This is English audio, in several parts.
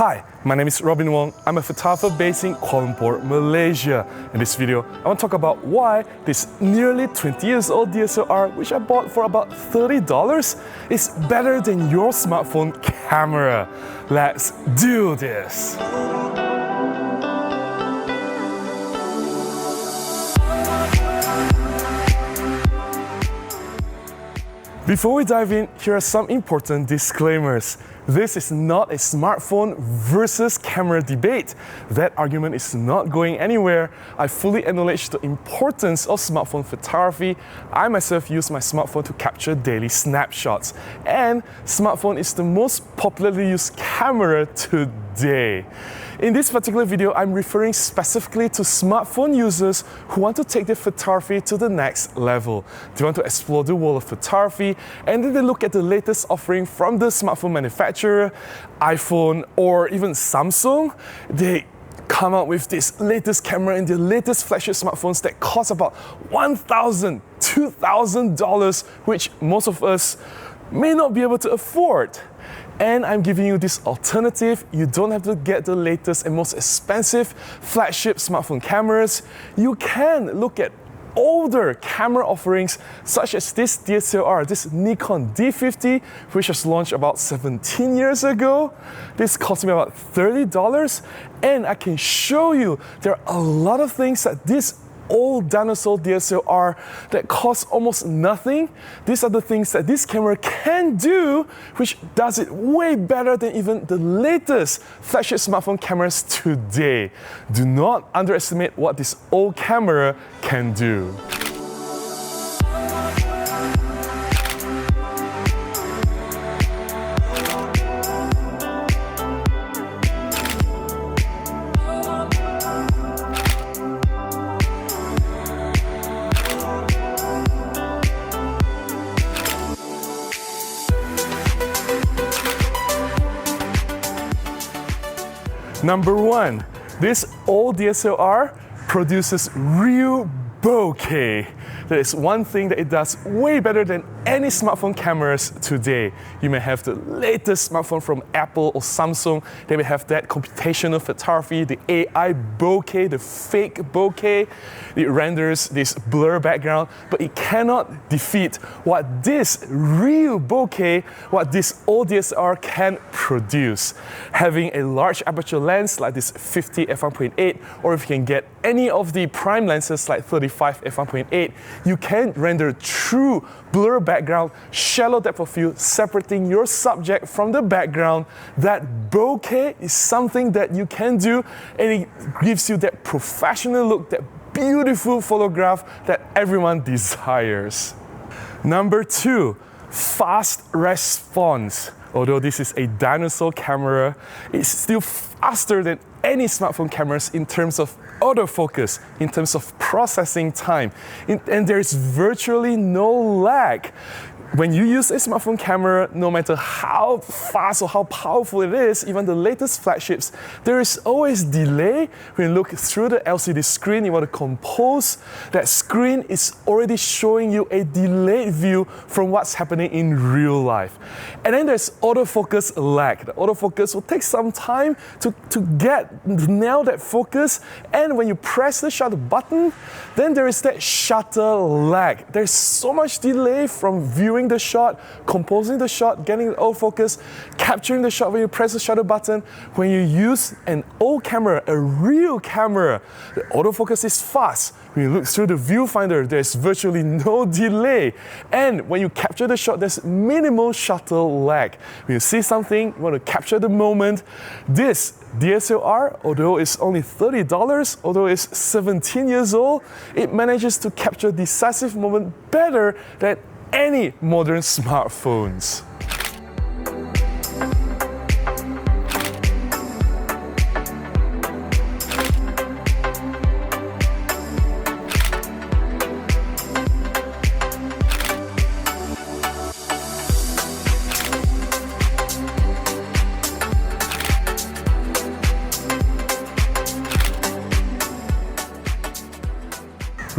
Hi, my name is Robin Wong. I'm a photographer based in Kuala Lumpur, Malaysia. In this video, I want to talk about why this nearly 20 years old DSLR, which I bought for about $30, is better than your smartphone camera. Let's do this! Before we dive in, here are some important disclaimers. This is not a smartphone versus camera debate. That argument is not going anywhere. I fully acknowledge the importance of smartphone photography. I myself use my smartphone to capture daily snapshots. And smartphone is the most popularly used camera today. In this particular video, I'm referring specifically to smartphone users who want to take their photography to the next level. They want to explore the world of photography, and then they look at the latest offering from the smartphone manufacturer, iPhone or even Samsung. They come out with this latest camera and the latest flagship smartphones that cost about $1,000, $2,000, which most of us may not be able to afford. And I'm giving you this alternative. You don't have to get the latest and most expensive flagship smartphone cameras. You can look at older camera offerings such as this DSLR, this Nikon D50, which was launched about 17 years ago. This cost me about $30, and I can show you there are a lot of things that this old dinosaur DSLR that costs almost nothing. These are the things that this camera can do, which does it way better than even the latest flagship smartphone cameras today. Do not underestimate what this old camera can do. Number one, this old DSLR produces real bokeh. That is one thing that it does way better than any smartphone cameras today. You may have the latest smartphone from Apple or Samsung. They may have that computational photography, the AI bokeh, the fake bokeh. It renders this blur background, but it cannot defeat what this real bokeh, what this old DSLR can produce. Having a large aperture lens like this 50 f1.8, or if you can get any of the prime lenses like 35 f1.8, you can render true blur background, shallow depth of field, separating your subject from the background. That bokeh is something that you can do, and it gives you that professional look, that beautiful photograph that everyone desires. Number two, fast response. Although this is a dinosaur camera, it's still faster than any smartphone cameras in terms of autofocus, in terms of processing time, and there's virtually no lag. When you use a smartphone camera, no matter how fast or how powerful it is, even the latest flagships, there is always delay. When you look through the LCD screen, you want to compose, that screen is already showing you a delayed view from what's happening in real life. And then there's autofocus lag. The autofocus will take some time to nail that focus, and when you press the shutter button, then there is that shutter lag. There's so much delay from viewing the shot, composing the shot, getting the autofocus, capturing the shot when you press the shutter button. When you use an old camera, a real camera, the autofocus is fast. When you look through the viewfinder, there's virtually no delay. And when you capture the shot, there's minimal shutter lag. When you see something, you want to capture the moment. This DSLR, although it's only $30, although it's 17 years old, it manages to capture decisive moment better than any modern smartphones.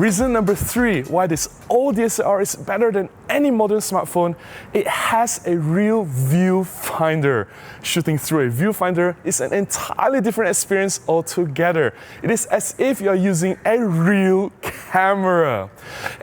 Reason number 3 why this old DSLR is better than any modern smartphone, it has a real viewfinder. Shooting through a viewfinder is an entirely different experience altogether. It is as if you're using a real camera.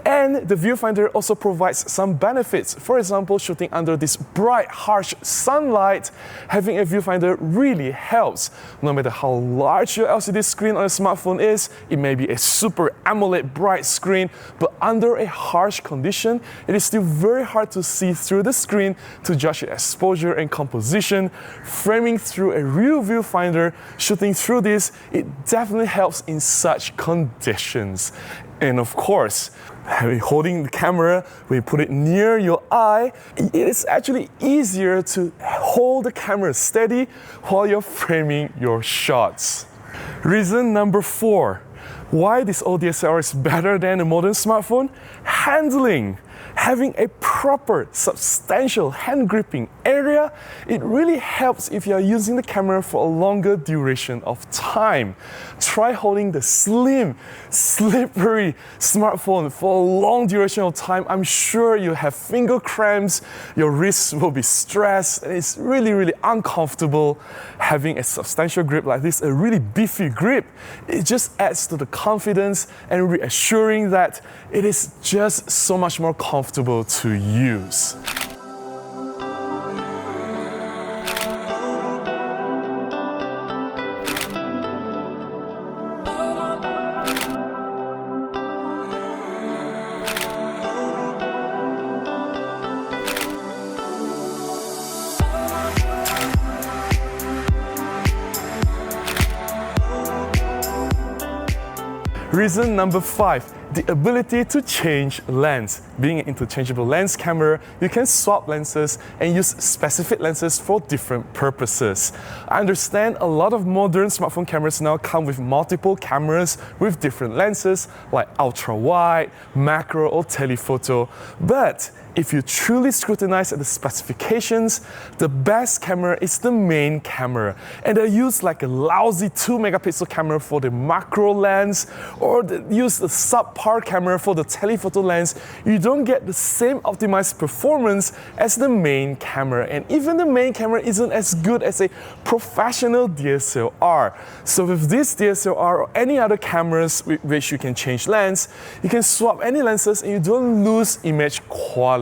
And the viewfinder also provides some benefits. For example, shooting under this bright, harsh sunlight, having a viewfinder really helps. No matter how large your LCD screen on a smartphone is, it may be a super AMOLED bright screen, but under a harsh condition, it is still very hard to see through the screen to judge the exposure and composition. Framing through a real viewfinder, shooting through this, it definitely helps in such conditions. And of course, holding the camera, when you put it near your eye, it is actually easier to hold the camera steady while you're framing your shots. Reason number 4. Why this old DSLR is better than a modern smartphone? Handling. Having a proper, substantial hand gripping area, it really helps if you're using the camera for a longer duration of time. Try holding the slim, slippery smartphone for a long duration of time. I'm sure you have finger cramps, your wrists will be stressed, and it's really, really uncomfortable. Having a substantial grip like this, a really beefy grip, it just adds to the confidence and reassuring that it is just so much more comfortable to use. Reason number 5. The ability to change lens. Being an interchangeable lens camera, you can swap lenses and use specific lenses for different purposes. I understand a lot of modern smartphone cameras now come with multiple cameras with different lenses like ultra-wide, macro or telephoto, but if you truly scrutinize the specifications, the best camera is the main camera. And they use like a lousy 2-megapixel camera for the macro lens, or they use the subpar camera for the telephoto lens. You don't get the same optimized performance as the main camera. And even the main camera isn't as good as a professional DSLR. So with this DSLR or any other cameras with which you can change lens, you can swap any lenses and you don't lose image quality.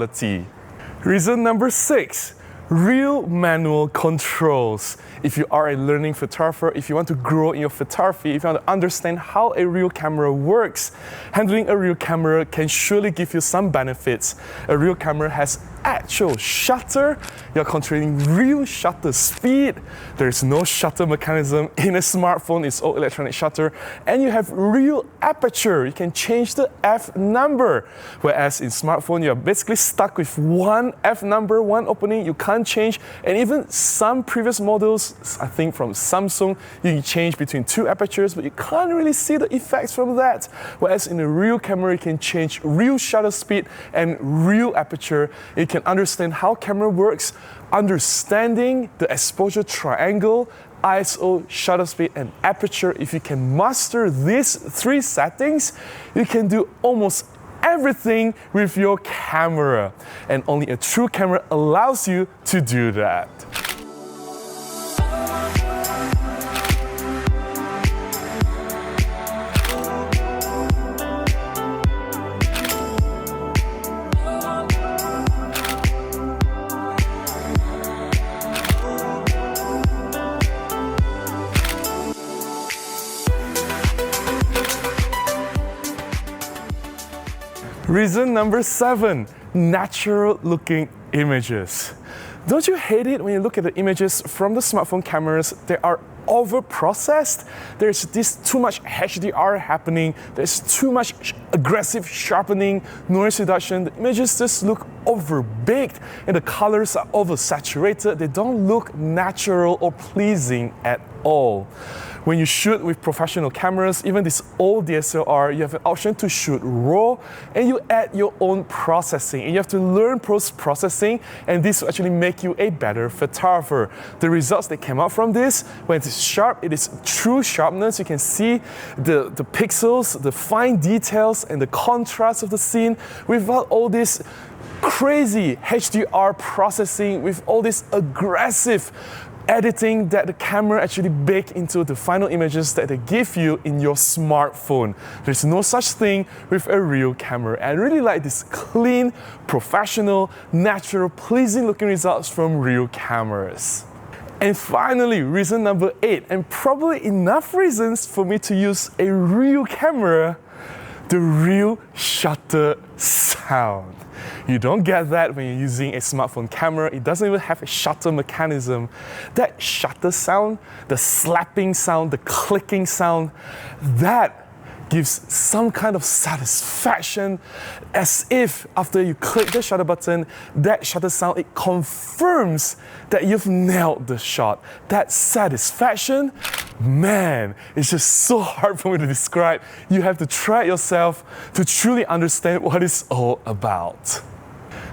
Reason number 6. Real manual controls. If you are a learning photographer, if you want to grow in your photography, if you want to understand how a real camera works, handling a real camera can surely give you some benefits. A real camera has actual shutter, you're controlling real shutter speed, there is no shutter mechanism in a smartphone, it's all electronic shutter, and you have real aperture, you can change the f number, whereas in smartphone you're basically stuck with one f number, one opening, you can't change, and even some previous models, I think from Samsung, you can change between 2 apertures, but you can't really see the effects from that, whereas in a real camera you can change real shutter speed and real aperture. You can understand how camera works, understanding the exposure triangle, ISO, shutter speed, and aperture. If you can master these 3 settings, you can do almost everything with your camera. And only a true camera allows you to do that. Reason number 7, natural looking images. Don't you hate it when you look at the images from the smartphone cameras? They are over-processed. There's this too much HDR happening. There's too much aggressive sharpening, noise reduction. The images just look overbaked and the colors are oversaturated. They don't look natural or pleasing at all. When you shoot with professional cameras, even this old DSLR, you have an option to shoot RAW and you add your own processing. And you have to learn post-processing, and this will actually make you a better photographer. The results that came out from this, when it's is sharp, it is true sharpness. You can see the pixels, the fine details, and the contrast of the scene without all this crazy HDR processing, with all this aggressive editing that the camera actually bake into the final images that they give you in your smartphone. There's no such thing with a real camera. And I really like this clean, professional, natural, pleasing looking results from real cameras. And finally, reason number 8, and probably enough reasons for me to use a real camera, the real shutter sound. You don't get that when you're using a smartphone camera. It doesn't even have a shutter mechanism. That shutter sound, the slapping sound, the clicking sound, that gives some kind of satisfaction, as if after you click the shutter button, that shutter sound, it confirms that you've nailed the shot. That satisfaction, man, it's just so hard for me to describe. You have to try it yourself to truly understand what it's all about.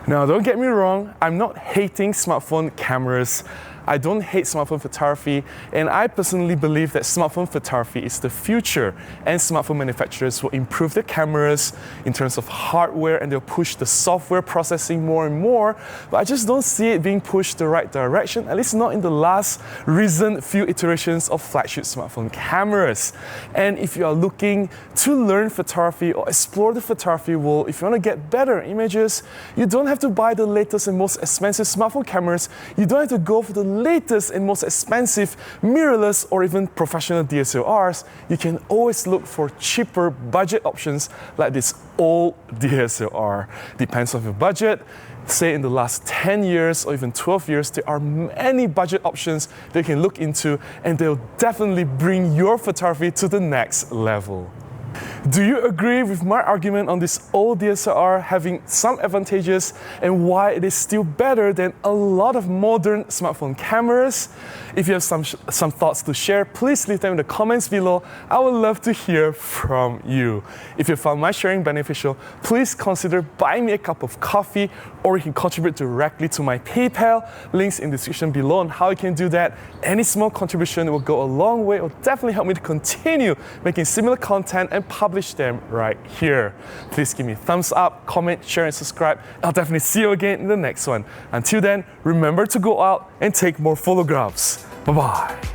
Now, don't get me wrong, I'm not hating smartphone cameras. I don't hate smartphone photography, and I personally believe that smartphone photography is the future, and smartphone manufacturers will improve their cameras in terms of hardware, and they'll push the software processing more and more, but I just don't see it being pushed the right direction, at least not in the last recent few iterations of flagship smartphone cameras. And if you are looking to learn photography or explore the photography world, if you want to get better images, you don't have to buy the latest and most expensive smartphone cameras. You don't have to go for the latest and most expensive mirrorless or even professional DSLRs. You can always look for cheaper budget options like this old DSLR. Depends on your budget. Say in the last 10 years or even 12 years, there are many budget options that you can look into, and they'll definitely bring your photography to the next level. Do you agree with my argument on this old DSLR having some advantages and why it is still better than a lot of modern smartphone cameras? If you have some thoughts to share, please leave them in the comments below. I would love to hear from you. If you found my sharing beneficial, please consider buying me a cup of coffee, or you can contribute directly to my PayPal. Links in the description below on how you can do that. Any small contribution will go a long way. It will definitely help me to continue making similar content and publish them right here. Please give me a thumbs up, comment, share, and subscribe. I'll definitely see you again in the next one. Until then, remember to go out and take more photographs. Bye-bye.